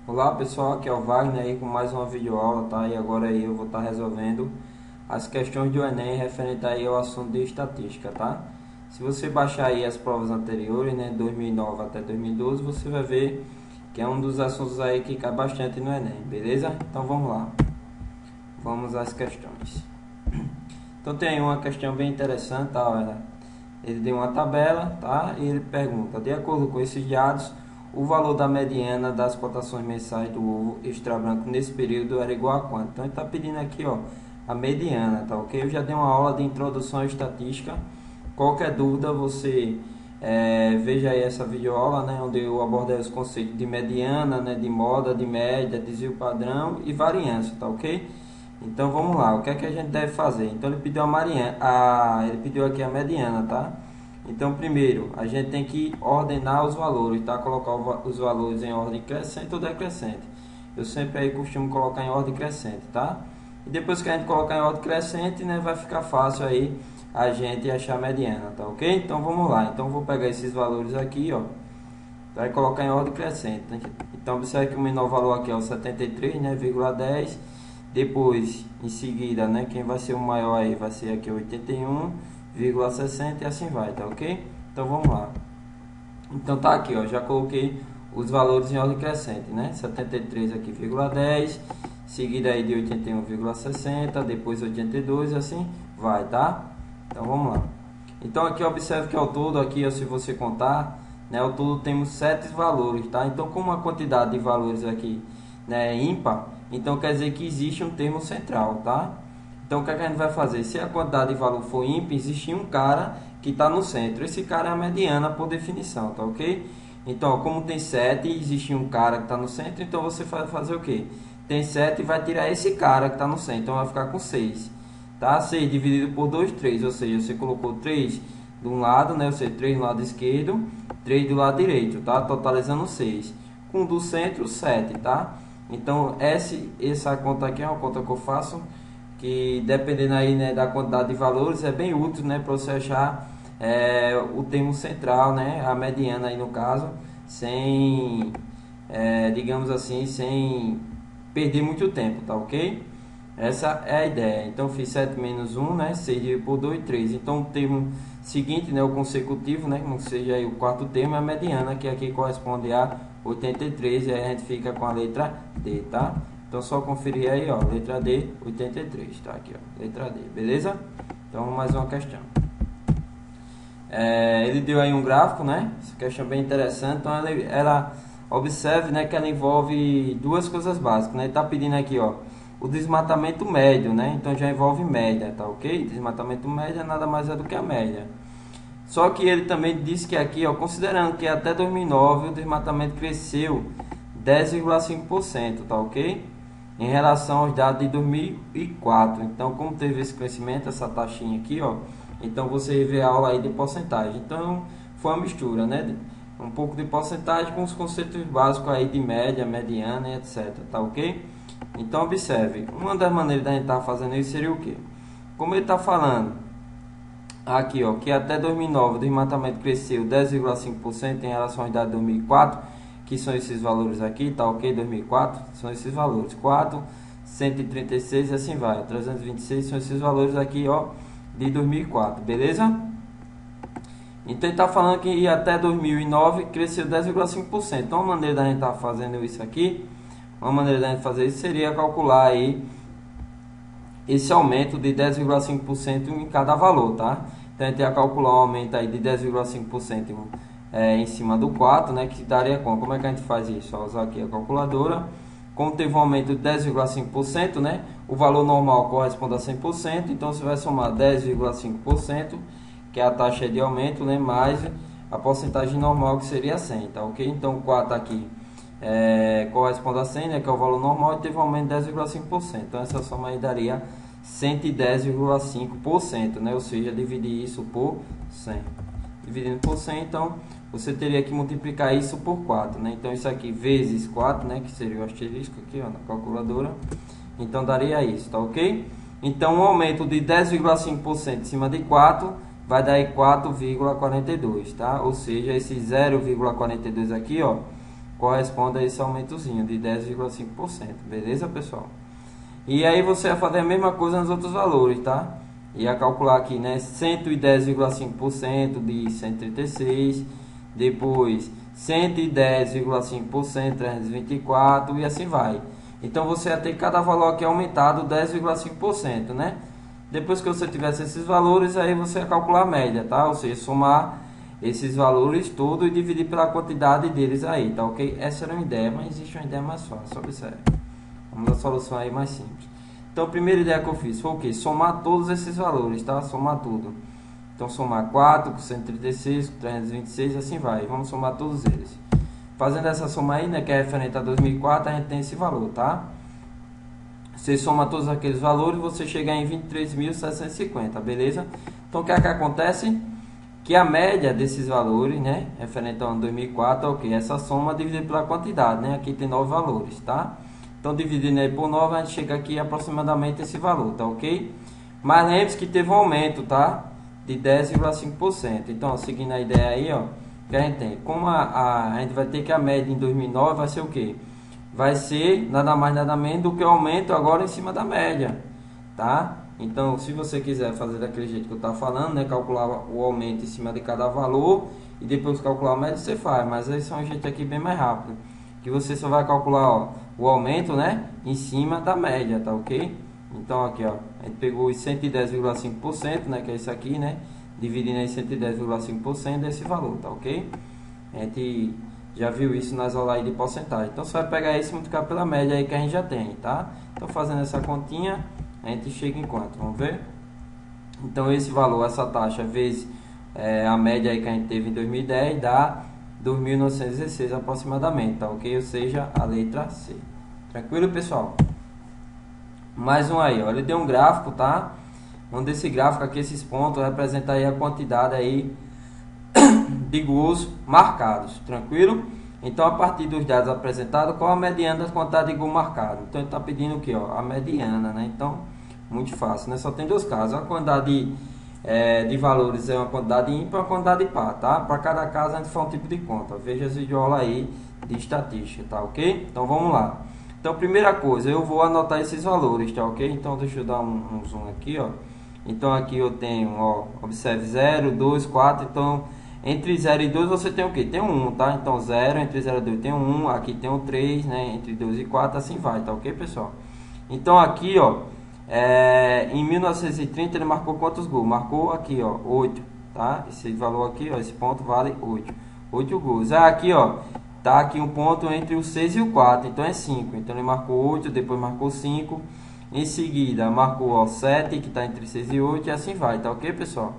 Olá pessoal, aqui é o Wagner aí com mais uma videoaula, tá? E agora aí eu vou estar resolvendo as questões do Enem referente aí ao assunto de estatística, tá? Se você baixar aí as provas anteriores, né, 2009 até 2012, você vai ver que é um dos assuntos aí que cai bastante no Enem, beleza? Então vamos lá, vamos às questões. Então tem uma questão bem interessante, tá? Ele deu uma tabela, tá? E ele pergunta, de acordo com esses dados, o valor da mediana das cotações mensais do ovo extra branco nesse período era igual a quanto? Então ele está pedindo aqui, ó, a mediana, tá ok? Eu já dei uma aula de introdução à estatística. Qualquer dúvida você veja aí essa videoaula, né, onde eu abordei os conceitos de mediana, né, de moda, de média, desvio padrão e variância, tá ok? Então vamos lá, o que é que a gente deve fazer? Então ele pediu ele pediu aqui a mediana, tá? Então primeiro a gente tem que ordenar os valores, tá? Colocar os valores em ordem crescente ou decrescente. Eu sempre aí costumo colocar em ordem crescente, tá? E depois que a gente colocar em ordem crescente, né, vai ficar fácil aí a gente achar a mediana, tá ok? Então vamos lá, então eu vou pegar esses valores aqui, ó, vai colocar em ordem crescente. Então observe que o menor valor aqui é o 73, né, vírgula 10. Depois, em seguida, né, quem vai ser o maior aí vai ser aqui 81,60 e assim vai, tá ok? Então vamos lá. Então tá aqui, ó, já coloquei os valores em ordem crescente, né? 73 aqui, vírgula 10, seguida aí de 81,60, depois 82 e assim vai, tá? Então vamos lá. Então aqui observe que ao todo aqui, ó, se você contar, né, ao todo temos 7 valores, tá? Então como a quantidade de valores aqui, né, é ímpar, então quer dizer que existe um termo central, tá? Então o que a gente vai fazer? Se a quantidade de valor for ímpar, existe um cara que está no centro. Esse cara é a mediana por definição, tá ok? Então, ó, como tem 7 e existe um cara que está no centro, então você vai fazer o que? Tem 7 e vai tirar esse cara que está no centro, então vai ficar com 6. Tá? 6 dividido por 2, 3, ou seja, você colocou 3 de um lado, né? Ou seja, 3 do lado esquerdo, 3 do lado direito, tá? Totalizando 6. Com do centro, 7, tá? Então, essa conta aqui é uma conta que eu faço, que dependendo aí, né, da quantidade de valores, é bem útil, né, para você achar o termo central, né, a mediana aí no caso, sem, digamos assim, sem perder muito tempo, tá ok? Essa é a ideia. Então fiz 7 menos 1, né, 6 dividido por 2, 3. Então o termo seguinte, né, o consecutivo, né, como seja aí o quarto termo, é a mediana, que aqui corresponde a 83, e aí a gente fica com a letra D, tá? Então só conferir aí, ó, letra D, 83, tá aqui, ó, letra D, beleza? Então mais uma questão. Ele deu aí um gráfico, né? Essa questão é bem interessante. Então ela observe, né, que ela envolve duas coisas básicas, né? Ele tá pedindo aqui, ó, o desmatamento médio, né? Então já envolve média, tá ok? Desmatamento médio nada mais é do que a média. Só que ele também disse que aqui, ó, considerando que até 2009 o desmatamento cresceu 10,5%, tá ok? Em relação aos dados de 2004. Então, como teve esse crescimento, essa taxinha aqui, ó, então você vê a aula aí de porcentagem. Então, foi uma mistura, né? Um pouco de porcentagem com os conceitos básicos aí de média, mediana e etc, tá ok? Então, observe, uma das maneiras da gente estar fazendo isso seria o quê? Como ele está falando aqui, ó, que até 2009 o desmatamento cresceu 10,5% em relação à idade de 2004, que são esses valores aqui, tá ok? 2004 são esses valores, 4, 136 e assim vai, 326 são esses valores aqui, ó, de 2004, beleza? Então ele está falando que até 2009 cresceu 10,5%. Então a maneira da gente estar fazendo isso aqui, uma maneira da gente fazer isso seria calcular aí esse aumento de 10,5% em cada valor, tá? Então a gente ia calcular um aumento aí de 10,5% em cima do 4, né? Que daria como é que a gente faz isso? Só usar aqui a calculadora. Como teve um aumento de 10,5%, né? O valor normal corresponde a 100%, então você vai somar 10,5%, que é a taxa de aumento, né? Mais a porcentagem normal, que seria 100, tá ok? Então o 4 aqui corresponde a 100, né, que é o valor normal, e teve um aumento de 10,5%. Então essa soma aí daria 110,5%, né? Ou seja, dividir isso por 100. Dividindo por 100, então você teria que multiplicar isso por 4, né? Então isso aqui vezes 4, né, que seria o asterisco aqui, ó, na calculadora. Então daria isso, tá ok? Então um aumento de 10,5% em cima de 4 vai dar 4,42, tá? Ou seja, esse 0,42 aqui, ó, corresponde a esse aumentozinho de 10,5%, beleza, pessoal? E aí você vai fazer a mesma coisa nos outros valores, tá? Ia calcular aqui, né, 110,5% de 136, depois 110,5%, 324 e assim vai. Então você vai ter cada valor aqui aumentado 10,5%, né? Depois que você tivesse esses valores, aí você vai calcular a média, tá? Ou seja, somar esses valores todos e dividir pela quantidade deles aí, tá ok? Essa era uma ideia, mas existe uma ideia mais fácil, observe. Vamos à solução aí mais simples. Então a primeira ideia que eu fiz foi o que? Somar todos esses valores, tá? Somar tudo. Então somar 4 com 136, com 326, assim vai. Vamos somar todos eles. Fazendo essa soma aí, né, que é referente a 2004, a gente tem esse valor, tá? Você soma todos aqueles valores, você chega em 23.750, beleza? Então o que é que acontece? Que a média desses valores, né, referente ao ano 2004, é o que? Essa soma dividida pela quantidade, né? Aqui tem 9 valores, tá? Então dividindo aí por 9, a gente chega aqui aproximadamente esse valor, tá ok? Mas lembre-se que teve um aumento, tá? De 10,5%. Então, seguindo a ideia aí, ó, que a gente tem, como a gente vai ter que a média em 2009 vai ser o que? Vai ser nada mais nada menos do que o aumento agora em cima da média, tá? Então, se você quiser fazer daquele jeito que eu estava falando, né, calcular o aumento em cima de cada valor e depois calcular a média, você faz, mas esse é um jeito aqui bem mais rápido, que você só vai calcular, ó, o aumento, né, em cima da média, tá ok? Então aqui, ó, a gente pegou os 110,5%, né, que é isso aqui, né, dividindo em 110,5% desse valor, tá ok? A gente já viu isso nas aulas aí de porcentagem. Então você vai pegar isso e multiplicar pela média aí que a gente já tem, tá? Então fazendo essa continha, a gente chega em quanto? Vamos ver? Então esse valor, essa taxa vezes a média aí que a gente teve em 2010 dá 2.916 aproximadamente, tá ok? Ou seja, a letra C. Tranquilo, pessoal? Mais um aí, ó. Ele deu um gráfico, tá? Onde esse gráfico aqui, esses pontos, representa aí a quantidade aí de gols marcados, tranquilo? Então, a partir dos dados apresentados, qual a mediana da quantidade de gol marcado? Então, ele está pedindo o que, ó? A mediana, né? Então, muito fácil, né? Só tem dois casos. A quantidade de valores é uma quantidade ímpar e uma quantidade par, tá? Para cada caso, a gente faz um tipo de conta. Veja as videoaulas aí de estatística, tá ok? Então, vamos lá. Então, primeira coisa, eu vou anotar esses valores, tá ok? Então, deixa eu dar um zoom aqui, ó. Então, aqui eu tenho, ó, observe 0, 2, 4. Então, entre 0 e 2 você tem o que? Tem um 1, tá? Então, 0, entre 0 e 2 tem um 1, aqui tem um 3, né? Entre 2 e 4, assim vai, tá ok, pessoal? Então, aqui, ó, em 1930 ele marcou quantos gols? Marcou aqui, ó, 8, tá? Esse valor aqui, ó, esse ponto vale 8. 8 gols. Aqui, ó, tá aqui um ponto entre o 6 e o 4, então é 5. Então ele marcou 8, depois marcou 5. Em seguida marcou, ó, 7, que está entre 6 e 8, e assim vai, tá ok, pessoal?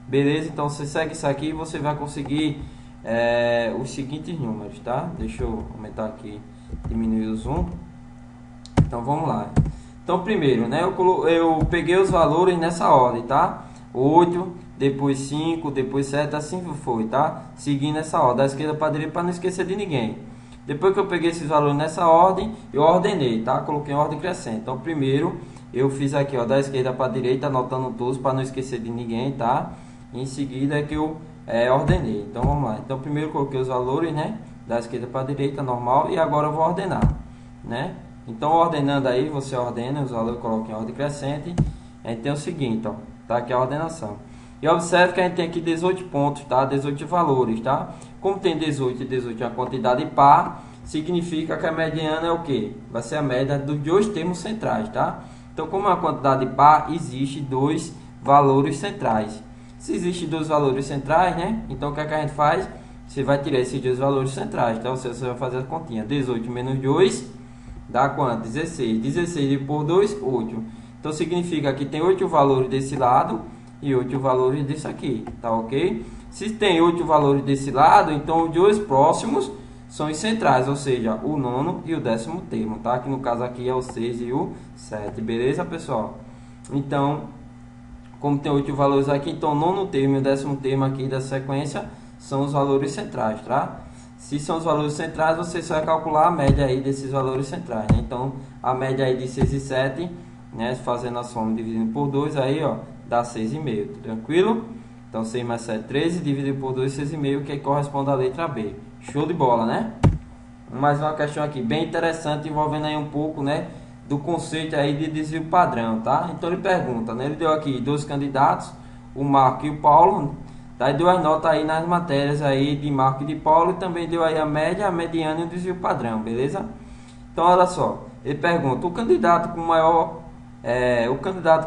Beleza, então você segue isso aqui e você vai conseguir os seguintes números, tá? Deixa eu aumentar aqui, diminuir o zoom. Então vamos lá. Então primeiro, né, eu peguei os valores nessa ordem, tá? 8, depois 5, depois 7, assim foi, tá? Seguindo essa ordem, da esquerda para a direita, para não esquecer de ninguém. Depois que eu peguei esses valores nessa ordem, eu ordenei, tá? Coloquei em ordem crescente. Então primeiro eu fiz aqui, ó, da esquerda para a direita, anotando todos para não esquecer de ninguém, tá? Em seguida é que eu ordenei. Então vamos lá. Então primeiro eu coloquei os valores, né, da esquerda para a direita, normal, e agora eu vou ordenar, né? Então ordenando aí, você ordena os valores, coloca em ordem crescente. A gente tem o seguinte, ó, tá aqui a ordenação. E observe que a gente tem aqui 18 pontos, tá? 18 valores, tá? Como tem 18 e 18 é uma quantidade par, significa que a mediana é o que? Vai ser a média dos dois termos centrais, tá? Então, como é uma quantidade par, existe dois valores centrais. Se existe dois valores centrais, né? Então, o que é que a gente faz? Você vai tirar esses dois valores centrais, tá? Você vai fazer a continha. 18 menos 2 dá quanto? 16. 16 por 2, 8. Então, significa que tem 8 valores desse lado e 8 valores desse aqui, tá ok? Se tem 8 valores desse lado, então os dois próximos são os centrais, ou seja, o nono e o 10º termo, tá? Que no caso aqui é o 6 e o 7, beleza, pessoal? Então, como tem 8 valores aqui, então o nono termo e o 10º termo aqui da sequência são os valores centrais, tá? Se são os valores centrais, você só vai calcular a média aí desses valores centrais, né? Então, a média aí de 6 e 7, né? Fazendo a soma dividindo por 2, aí, ó, dá 6,5, tranquilo? Então 6 mais 7, 13, dividido por 2, 6,5, que corresponde à letra B. Show de bola, né? Mais uma questão aqui bem interessante, envolvendo aí um pouco, né, do conceito aí de desvio padrão, tá? Então ele pergunta, né, ele deu aqui dois candidatos, o Marco e o Paulo, tá? E deu as notas aí nas matérias aí de Marco e de Paulo, e também deu aí a média, a mediana e o desvio padrão, beleza? Então olha só, ele pergunta, o candidato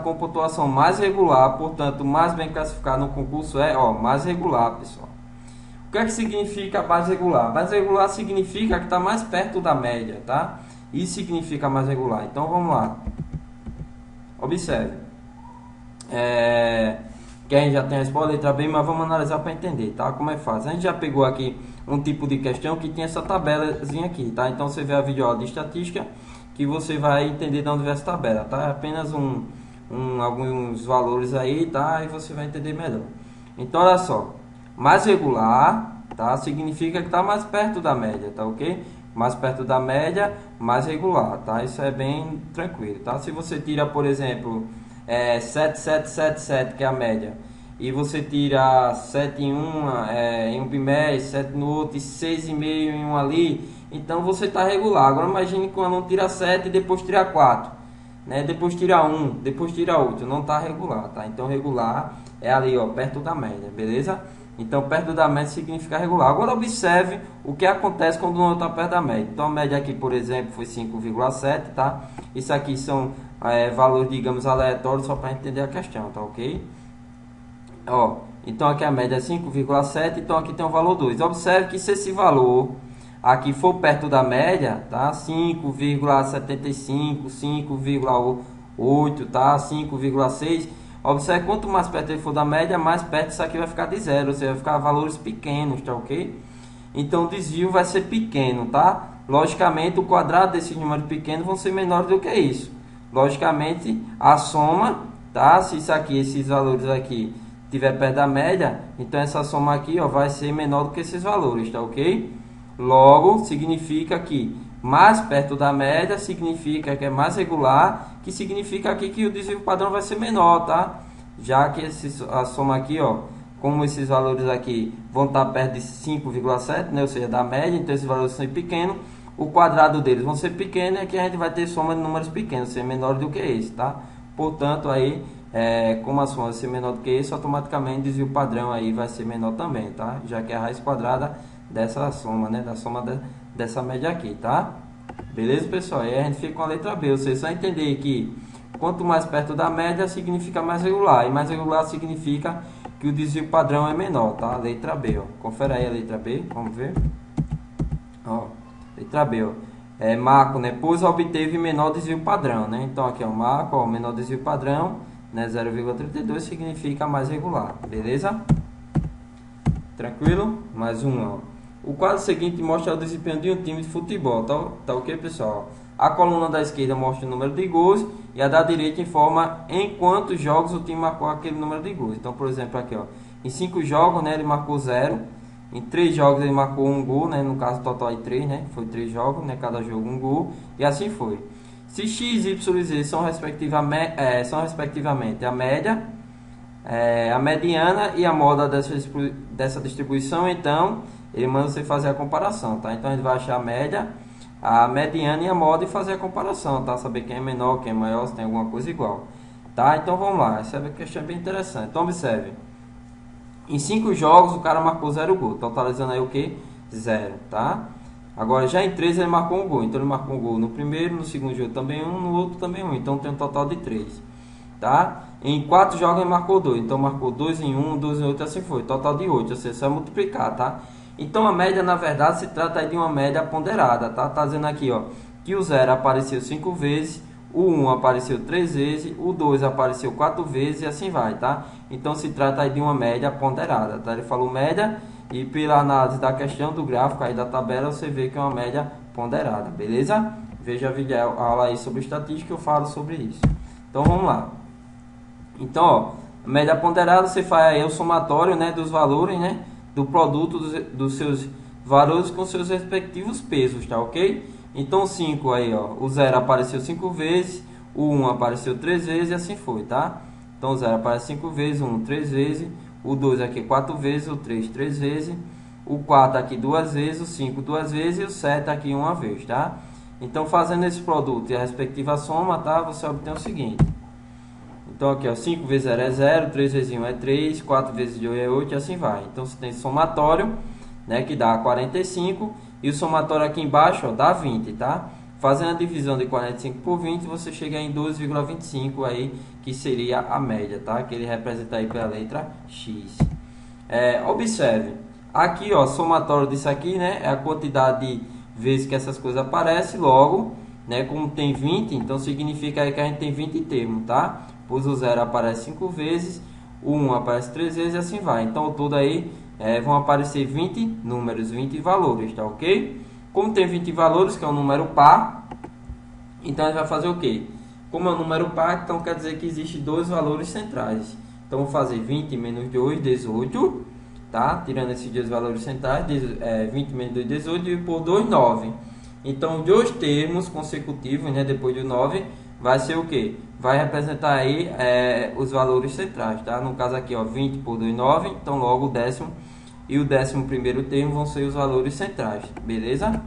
com pontuação mais regular, portanto mais bem classificado no concurso é, mais regular, pessoal. O que é que significa mais regular? Mais regular significa que está mais perto da média, tá? Isso significa mais regular. Então vamos lá. Observe. Que a gente já tem a resposta, letra B, mas vamos analisar para entender, tá? Como é fácil. A gente já pegou aqui um tipo de questão que tinha essa tabelazinha aqui, tá? Então você vê a videoaula de estatística que você vai entender de onde vem essa tabela, tá? É apenas alguns valores aí, tá? E você vai entender melhor. Então olha só. Mais regular, tá? Significa que está mais perto da média, tá ok? Mais perto da média, mais regular, tá? Isso é bem tranquilo, tá? Se você tira, por exemplo, 7,777, que é a média, e você tira 7 em em um bimestre, 7 no outro e 6,5 em um ali, então você está regular. Agora imagine que o aluno tira 7 e depois tira 4, né? Depois tira 1, depois tira 8, não está regular, tá? Então regular é ali, ó, perto da média, beleza? Então, perto da média significa regular. Agora, observe o que acontece quando não está perto da média. Então, a média aqui, por exemplo, foi 5,7, tá? Isso aqui são valores, digamos, aleatórios, só para entender a questão, tá ok? Ó, então, aqui a média é 5,7, então aqui tem o valor 2. Observe que se esse valor aqui for perto da média, tá? 5,75, 5,8, tá? 5,6... Observe, quanto mais perto ele for da média, mais perto isso aqui vai ficar de zero, ou seja, vai ficar valores pequenos, tá ok? Então o desvio vai ser pequeno, tá? Logicamente o quadrado desses números pequenos vão ser menores do que isso. Logicamente a soma, tá? Se isso aqui, esses valores aqui, estiver perto da média, então essa soma aqui, ó, vai ser menor do que esses valores, tá ok? Logo, significa que mais perto da média significa que é mais regular, que significa aqui que o desvio padrão vai ser menor, tá? Já que a soma aqui, ó, como esses valores aqui vão estar perto de 5,7, né? Ou seja, da média, então esses valores são pequenos, o quadrado deles vão ser pequenos, e aqui a gente vai ter soma de números pequenos, ser menor do que esse, tá? Portanto, aí, como a soma vai ser menor do que esse, automaticamente o desvio padrão aí vai ser menor também, tá? Já que é a raiz quadrada dessa soma, né? Da soma dessa média aqui, tá? Beleza, pessoal? E aí a gente fica com a letra B. Você só entender que quanto mais perto da média significa mais regular, e mais regular significa que o desvio padrão é menor, tá? Letra B, ó. Confere aí a letra B, vamos ver. Ó, letra B, ó. Marco, né? Pois obteve menor desvio padrão, né? Então aqui é o Marco, ó, menor desvio padrão, né? 0,32 significa mais regular, beleza? Tranquilo? Mais um, ó. O quadro seguinte mostra o desempenho de um time de futebol, tá ok, pessoal? A coluna da esquerda mostra o número de gols e a da direita informa em quantos jogos o time marcou aquele número de gols. Então, por exemplo, aqui, ó, em 5 jogos, né, ele marcou 0. Em 3 jogos ele marcou 1 gol, né, no caso total aí 3, né, foi 3 jogos, né, cada jogo 1 gol, e assim foi. Se x, y e z são respectivamente a média, a mediana e a moda dessa distribuição, então ele manda você fazer a comparação, tá? Então a gente vai achar a média, a mediana e a moda e fazer a comparação, tá? Saber quem é menor, quem é maior, se tem alguma coisa igual, tá? Então vamos lá, essa questão é bem interessante. Então observe, em 5 jogos o cara marcou 0 gol, totalizando aí o que? 0, tá? Agora já em 3 ele marcou 1 gol, então ele marcou 1 gol no primeiro, no segundo jogo também 1, no outro também 1, então tem um total de 3, tá? Em 4 jogos ele marcou 2, então marcou 2 em 1, 2 em outro, assim foi, total de 8, ou seja, só multiplicar, tá? Então a média na verdade se trata aí de uma média ponderada, tá? Tá dizendo aqui, ó, que o 0 apareceu 5 vezes, o 1 apareceu 3 vezes, o 2 apareceu 4 vezes e assim vai, tá? Então se trata aí de uma média ponderada, tá? Ele falou média e pela análise da questão do gráfico aí da tabela você vê que é uma média ponderada, beleza? Veja a videoaula aí sobre estatística, eu falo sobre isso. Então vamos lá. Então, ó, a média ponderada você faz aí o somatório, né, dos valores, né, do produto dos seus valores com seus respectivos pesos, tá ok? Então 5 aí, ó, o 0 apareceu 5 vezes, o 1 apareceu 3 vezes e assim foi, tá? Então o 0 aparece 5 vezes, o 1 3 vezes, o 2 aqui 4 vezes, o 3 3 vezes, o 4 aqui duas vezes, o 5 duas vezes e o 7 aqui uma vez, tá? Então, fazendo esse produto e a respectiva soma, tá? Você obtém o seguinte. Então, aqui, ó, 5 vezes 0 é 0, 3 vezes 1 é 3, 4 vezes 2 é 8 e assim vai. Então, você tem somatório, né, que dá 45 e o somatório aqui embaixo, ó, dá 20, tá? Fazendo a divisão de 45 por 20, você chega em 12,25 aí, que seria a média, tá? Que ele representa aí pela letra X. Observe, aqui, ó, somatório disso aqui, né, é a quantidade de vezes que essas coisas aparecem, logo, né, como tem 20, então significa aí que a gente tem 20 termos, tá? Pois o 0 aparece 5 vezes, o 1 aparece 3 vezes e assim vai. Então, todo aí vão aparecer 20 números, 20 valores, tá ok? Como tem 20 valores, que é um número par, então a gente vai fazer o quê? Como é um número par, então quer dizer que existe dois valores centrais. Então, vou fazer 20 menos 2, 18, tá? Tirando esses dois valores centrais, 20 menos 2, 18, e por 2, 9. Então, dois termos consecutivos, né, depois do 9, vai ser o quê? Vai representar aí os valores centrais, tá? No caso aqui, ó, 20 por 2, 9. Então, logo o décimo e o 11º termo vão ser os valores centrais, beleza?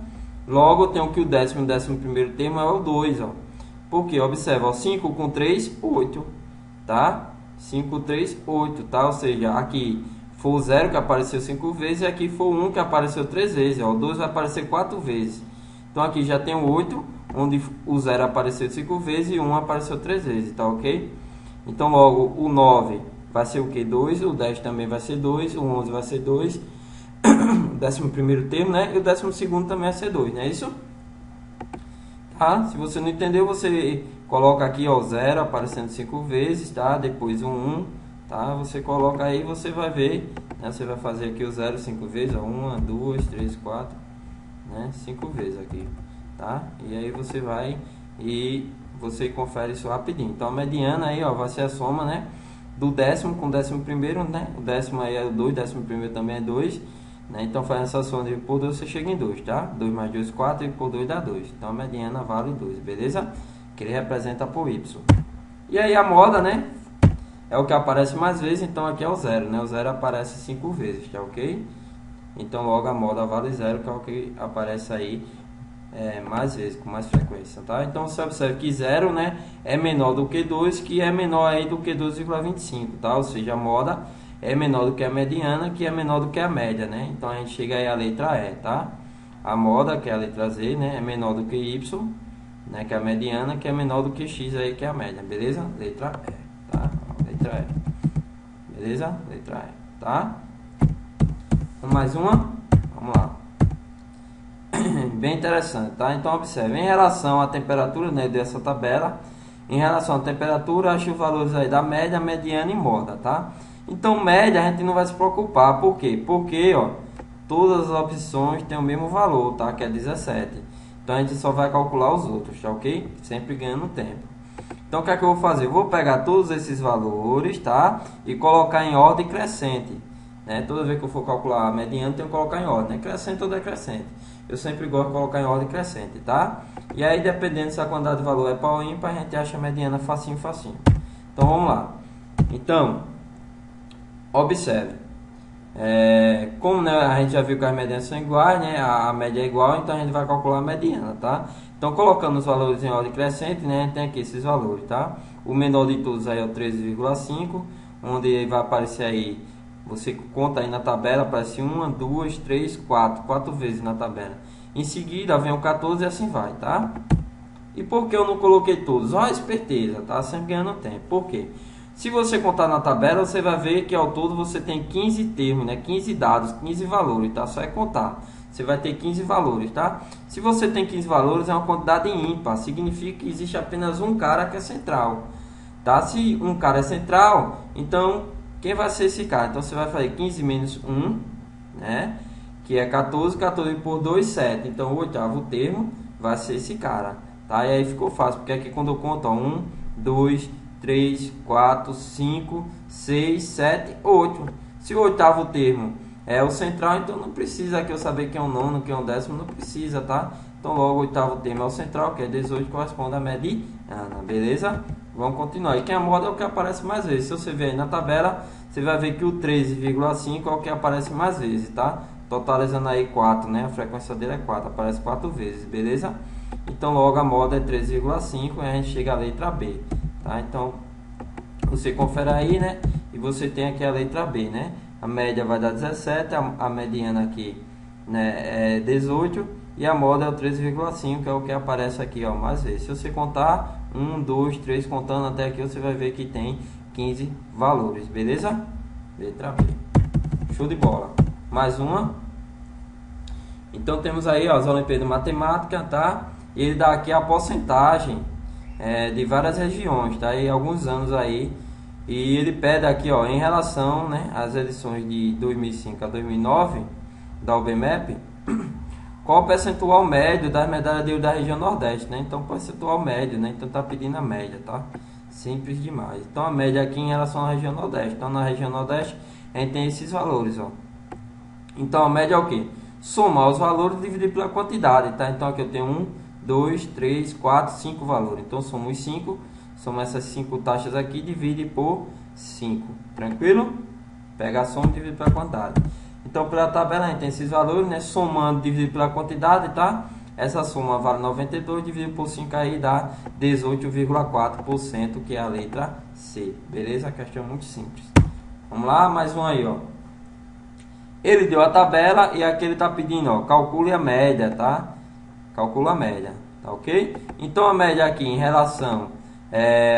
Logo, eu tenho que o 11º termo é o 2, ó. Porque, observa, ó, 5 com 3, 8, tá? 5, 3, 8, tá? Ou seja, aqui foi o 0 que apareceu 5 vezes e aqui foi o 1 que apareceu 3 vezes, ó. O 2 vai aparecer 4 vezes. Então, aqui já tem o 8, onde o 0 apareceu 5 vezes e o 1 apareceu 3 vezes, tá ok? Então, logo, o 9 vai ser o que? 2, o 10 também vai ser 2, o 11 vai ser 2, o 11º termo, né? E o 12º também vai ser 2, não é isso? Tá? Se você não entendeu, você coloca aqui, ó, o 0 aparecendo 5 vezes, tá? Depois o 1, tá? Você coloca aí, você vai ver, né? Você vai fazer aqui o 0 5 vezes, ó, 1, 2, 3, 4, né? 5 vezes aqui, tá? E aí você vai e você confere isso rapidinho. Então, a mediana aí, ó, vai ser a soma, né, do décimo com o 11º, né? O décimo aí é o 2, 11º também é 2, né? Então, fazendo essa soma de por 2, você chega em 2, tá? 2 mais 2, 4, e por 2 dá 2. Então, a mediana vale 2, beleza? Que ele representa por Y. E aí, a moda, né, é o que aparece mais vezes, então aqui é o 0, né? O 0 aparece 5 vezes, tá ok? Então, logo a moda vale 0, que é o que aparece aí mais vezes, com mais frequência, tá? Então, você observa que 0, né, é menor do que 2, que é menor aí do que 12,25, tá? Ou seja, a moda é menor do que a mediana, que é menor do que a média, né? Então, a gente chega aí à letra E, tá? A moda, que é a letra Z, né, é menor do que Y, né, que é a mediana, que é menor do que X aí, que é a média, beleza? Letra E, tá? Letra E. Beleza? Letra E, tá? Mais uma? Vamos lá. Bem interessante, tá? Então, observe, em relação à temperatura, né, dessa tabela, em relação à temperatura, ache os valores aí da média, mediana e moda, tá? Então, média a gente não vai se preocupar, por quê? Porque, ó, todas as opções têm o mesmo valor, tá? Que é 17. Então, a gente só vai calcular os outros, tá ok? Sempre ganhando tempo. Então, o que é que eu vou fazer? Eu vou pegar todos esses valores, tá? E colocar em ordem crescente, né? Toda vez que eu for calcular a mediana, eu tenho que colocar em ordem, né? Crescente ou decrescente. Eu sempre gosto de colocar em ordem crescente, tá? E aí, dependendo se a quantidade de valor é par ou ímpar, a gente acha a mediana facinho, facinho. Então, vamos lá. Então, observe. Como, né, a gente já viu que as medianas são iguais, né? A média é igual, então a gente vai calcular a mediana, tá? Então, colocando os valores em ordem crescente, né? A gente tem aqui esses valores, tá? O menor de todos aí é o 13,5, onde vai aparecer aí... Você conta aí na tabela, aparece 1, 2, 3, 4 vezes na tabela. Em seguida vem o 14 e assim vai, tá? E por que eu não coloquei todos? Ó, a esperteza, tá? Sempre ganhando tempo. Por quê? Se você contar na tabela, você vai ver que ao todo você tem 15 termos, né? 15 dados, 15 valores, tá? Só é contar. Você vai ter 15 valores, tá? Se você tem 15 valores, é uma quantidade ímpar. Significa que existe apenas um cara que é central, tá? Se um cara é central, então... quem vai ser esse cara? Então, você vai fazer 15 menos 1, né? Que é 14, 14 por 2, 7. Então, o oitavo termo vai ser esse cara, tá? E aí ficou fácil, porque aqui quando eu conto, ó, 1, 2, 3, 4, 5, 6, 7, 8. Se o oitavo termo é o central, então não precisa aqui eu saber quem é o nono, quem é o décimo, não precisa, tá? Então, logo o oitavo termo é o central, que é 18, corresponde à mediana, beleza? Vamos continuar. E quem é a moda é o que aparece mais vezes. Se você ver aí na tabela, você vai ver que o 13,5 é o que aparece mais vezes, tá? totalizando aí 4, né? A frequência dele é 4, aparece 4 vezes, beleza? Então logo a moda é 3,5 e a gente chega à letra B, tá? Então você confere aí, né? E você tem aqui a letra B, né? A média vai dar 17, a mediana aqui, né, é 18 e a moda é o 13,5, que é o que aparece aqui, ó, mais vezes. Se você contar 1, 2, 3, contando até aqui, você vai ver que tem 15 valores, beleza? Letra B. Show de bola. Mais uma. Então temos aí, ó, as Olimpíadas de Matemática, tá? E ele dá aqui a porcentagem de várias regiões, tá? E alguns anos aí. E ele pede aqui, ó, em relação, né, às edições de 2005 a 2009 da UBMEP, qual o percentual médio das medalhas de ouro da região Nordeste, né? Então percentual médio, né? Então tá pedindo a média, tá? Simples demais. Então a média aqui em relação à região Nordeste. Então na região Nordeste a gente tem esses valores, ó. Então a média é o que? Somar os valores e dividir pela quantidade, tá? Então aqui eu tenho 1, 2, 3, 4, 5 valores. Então somo os 5, soma essas 5 taxas aqui e divide por 5. Tranquilo? Pega a soma e divide pela quantidade. Então pela tabela a gente tem esses valores, né? Somando, dividir pela quantidade, tá? Essa soma vale 92, dividido por 5 aí dá 18,4%, que é a letra C. Beleza? A questão é muito simples. Vamos lá, mais um aí, ó. Ele deu a tabela e aqui ele está pedindo, ó, calcule a média, tá? Calcula a média, tá ok? Então a média aqui em relação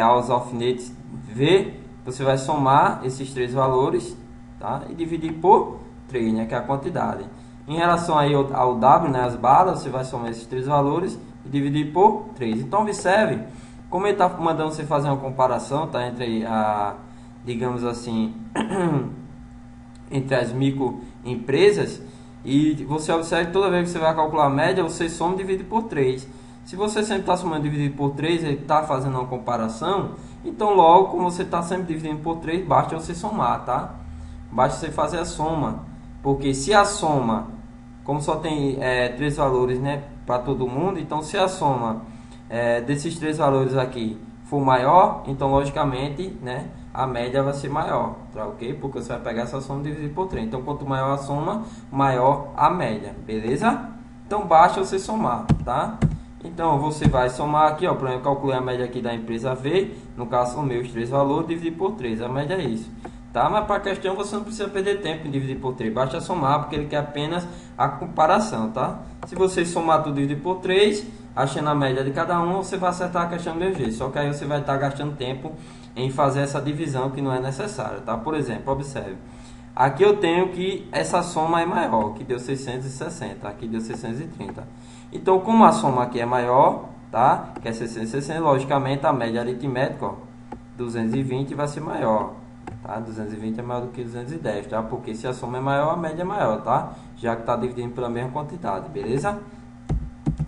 aos alfinetes V, você vai somar esses três valores, tá? E dividir por 3, né? Que é a quantidade. Em relação aí ao W, né? As balas, você vai somar esses três valores e dividir por 3. Então observe como ele está mandando você fazer uma comparação, tá? Entre digamos assim, entre as microempresas, e você observa que toda vez que você vai calcular a média, você soma e divide por 3. Se você sempre está somando e dividindo por 3, ele está fazendo uma comparação, então logo, como você está sempre dividindo por 3, basta você somar, tá? Basta você fazer a soma, porque se a soma, como só tem 3 valores, né, para todo mundo, então se a soma desses 3 valores aqui for maior, então logicamente, né, a média vai ser maior, tá ok? Porque você vai pegar essa soma e dividir por 3. Então quanto maior a soma, maior a média, beleza? Então basta você somar, tá? Então você vai somar aqui, ó, por exemplo, eu calculei a média aqui da empresa V, no caso são meus 3 valores, dividir por 3, a média é isso, tá? Mas para a questão você não precisa perder tempo em dividir por 3, basta somar, porque ele quer apenas a comparação, tá? Se você somar tudo e dividir por 3, achando a média de cada um, você vai acertar a questão do mesmo jeito, só que aí você vai estar gastando tempo em fazer essa divisão que não é necessária, tá? Por exemplo, observe, aqui eu tenho que essa soma é maior, que deu 660, aqui deu 630. Então, como a soma aqui é maior, tá? Que é 660, logicamente a média aritmética, ó, 220 vai ser maior, tá? 220 é maior do que 210, tá? Porque se a soma é maior, a média é maior, tá? Já que está dividindo pela mesma quantidade, beleza?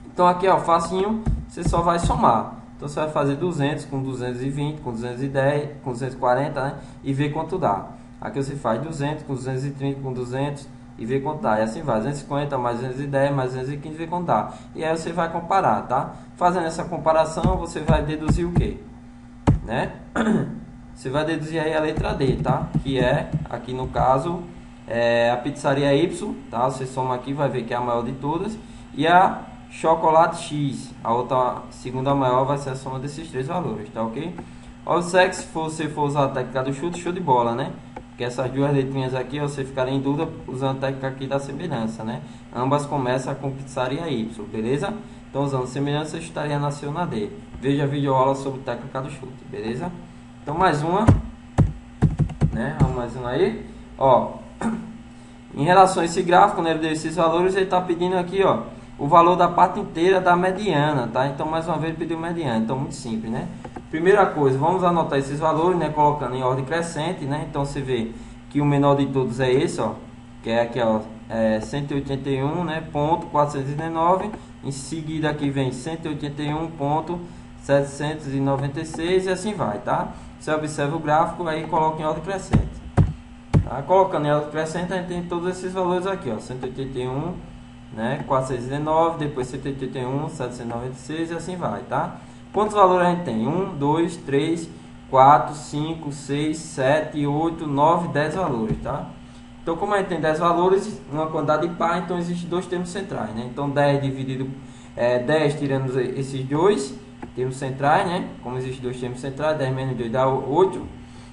Então aqui, ó, facinho, você só vai somar. Então você vai fazer 200 com 220, com 210, com 240, né? E ver quanto dá. Aqui você faz 200 com 230, com 200 e ver quanto dá. E assim vai, 250 mais 210 mais 215, ver quanto dá. E aí você vai comparar, tá? Fazendo essa comparação, você vai deduzir o quê? Né? Você vai deduzir aí a letra D, tá? Que é, aqui no caso, a pizzaria Y, tá? Você soma aqui, vai ver que é a maior de todas. E a chocolate X, a outra segunda maior vai ser a soma desses três valores, tá ok? Observe que se você for usar a técnica do chute, show de bola, né? Porque essas duas letrinhas aqui, você ficará em dúvida usando a técnica aqui da semelhança, né? Ambas começam com pizzaria Y, beleza? Então usando semelhança, você estaria na C ou na D. Veja a videoaula sobre técnica do chute, beleza? Então mais uma, né? Vamos mais uma aí. Ó, em relação a esse gráfico, né, ele deu esses valores, ele está pedindo aqui, ó, o valor da parte inteira da mediana, tá? Então mais uma vez ele pediu mediana, então muito simples, né? Primeira coisa, vamos anotar esses valores, né, colocando em ordem crescente, né? Então você vê que o menor de todos é esse, ó, que é aqui, ó, 181, né, ponto 419. Em seguida aqui vem 181.796 e assim vai, tá? Você observa o gráfico aí, coloca em ordem crescente. Tá? Colocando em ordem crescente, a gente tem todos esses valores aqui, ó, 181, né, 419, depois 181, 796 e assim vai, tá? Quantos valores a gente tem? 1, 2, 3, 4, 5, 6, 7, 8, 9, 10 valores, tá? Então, como a gente tem 10 valores, uma quantidade par, então existe dois termos centrais, né? Então, 10 dividido 10 tirando esses dois termos centrais, né? Como existe dois termos centrais, 10 menos 2 dá 8.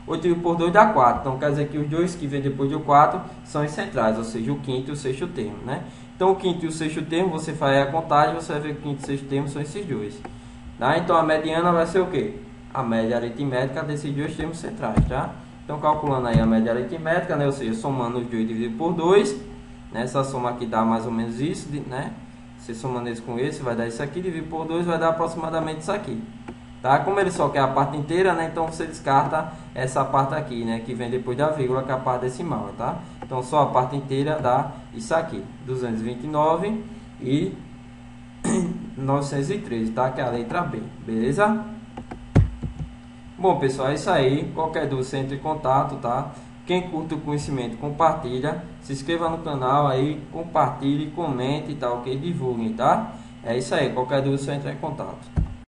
8 dividido por 2 dá 4. Então, quer dizer que os dois que vêm depois do 4 são os centrais, ou seja, o quinto e o sexto termo, né? Então, o quinto e o sexto termo, você faz a contagem, você vai ver que o quinto e o sexto termo são esses dois. Tá? Então, a mediana vai ser o quê? A média aritmética desses dois termos centrais, tá? Então, calculando aí a média aritmética, né? Ou seja, somando os dois dividido por 2, né? Essa soma aqui dá mais ou menos isso, né? Você somando esse com esse, vai dar isso aqui, dividido por 2, vai dar aproximadamente isso aqui. Tá? Como ele só quer a parte inteira, né? Então, você descarta essa parte aqui, né? Que vem depois da vírgula, que é a parte decimal, tá? Então, só a parte inteira dá isso aqui, 229 e 913, tá? Que é a letra B, beleza? Bom, pessoal, é isso aí. Qualquer dúvida, você entra em contato, tá? Quem curte o conhecimento, compartilha. Se inscreva no canal aí, compartilhe, comente e tal, ok? Divulguem, tá? É isso aí. Qualquer dúvida, você entra em contato.